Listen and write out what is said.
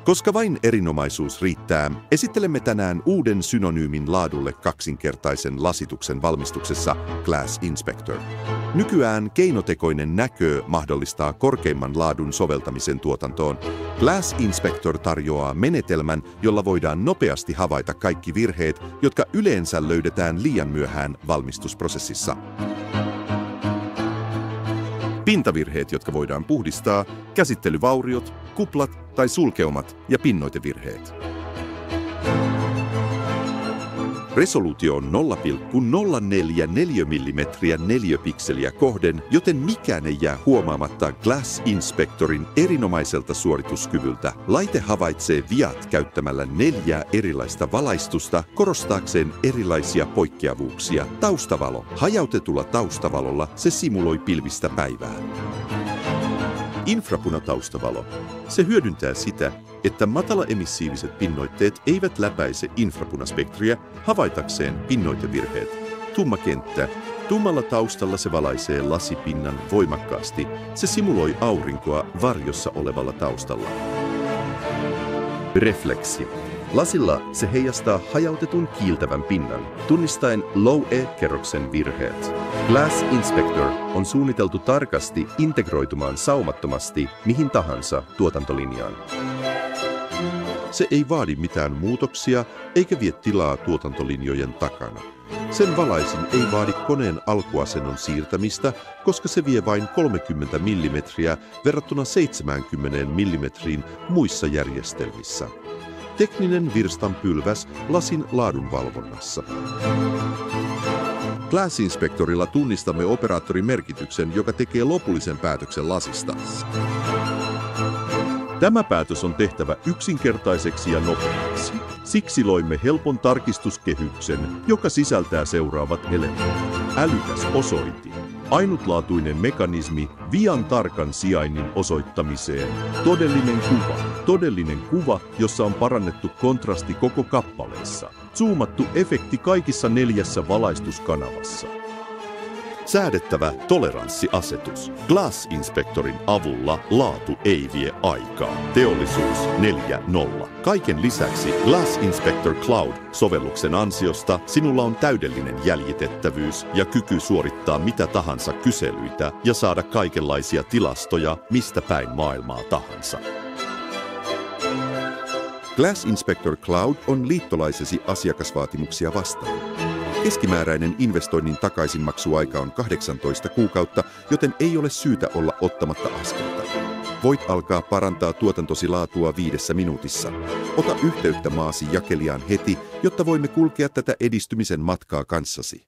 Koska vain erinomaisuus riittää, esittelemme tänään uuden synonyymin laadulle kaksinkertaisen lasituksen valmistuksessa Glass Inspector. Nykyään keinotekoinen näkö mahdollistaa korkeimman laadun soveltamisen tuotantoon. Glass Inspector tarjoaa menetelmän, jolla voidaan nopeasti havaita kaikki virheet, jotka yleensä löydetään liian myöhään valmistusprosessissa. Pintavirheet, jotka voidaan puhdistaa, käsittelyvauriot, kuplat tai sulkeumat ja pinnoitevirheet. Resoluutio on 0,044 neliömillimetriä neliöpikseliä kohden, joten mikään ei jää huomaamatta Glass Inspectorin erinomaiselta suorituskyvyltä. Laite havaitsee viat käyttämällä 4 erilaista valaistusta korostaakseen erilaisia poikkeavuuksia. Taustavalo. Hajautetulla taustavalolla se simuloi pilvistä päivää. Infrapunataustavalo. Se hyödyntää sitä, että matalaemissiiviset pinnoitteet eivät läpäise infrapunaspektriä havaitakseen pinnoitevirheet. Tumma kenttä. Tummalla taustalla se valaisee lasipinnan voimakkaasti. Se simuloi aurinkoa varjossa olevalla taustalla. Refleksi. Lasilla se heijastaa hajautetun kiiltävän pinnan, tunnistaen low-E-kerroksen virheet. Glass Inspector on suunniteltu tarkasti integroitumaan saumattomasti mihin tahansa tuotantolinjaan. Se ei vaadi mitään muutoksia eikä vie tilaa tuotantolinjojen takana. Sen valaisin ei vaadi koneen alkuasennon siirtämistä, koska se vie vain 30 mm verrattuna 70 mm muissa järjestelmissä. Tekninen virstanpylväs lasin laadunvalvonnassa. Glass Inspectorilla tunnistamme operaattorin merkityksen, joka tekee lopullisen päätöksen lasista. Tämä päätös on tehtävä yksinkertaiseksi ja nopeaksi. Siksi loimme helpon tarkistuskehyksen, joka sisältää seuraavat elementit. Älykäs osoitin. Ainutlaatuinen mekanismi vian tarkan sijainnin osoittamiseen. Todellinen kuva, jossa on parannettu kontrasti koko kappaleessa. Zoomattu efekti kaikissa 4 valaistuskanavassa. Säädettävä toleranssiasetus. Glass Inspectorin avulla laatu ei vie aikaa. Teollisuus 4.0. Kaiken lisäksi Glass Inspector Cloud-sovelluksen ansiosta sinulla on täydellinen jäljitettävyys ja kyky suorittaa mitä tahansa kyselyitä ja saada kaikenlaisia tilastoja mistä päin maailmaa tahansa. Glass Inspector Cloud on liittolaisesi asiakasvaatimuksia vastaan. Keskimääräinen investoinnin takaisinmaksuaika on 18 kuukautta, joten ei ole syytä olla ottamatta askelta. Voit alkaa parantaa tuotantosi laatua 5 minuutissa. Ota yhteyttä maasi jakelijaan heti, jotta voimme kulkea tätä edistymisen matkaa kanssasi.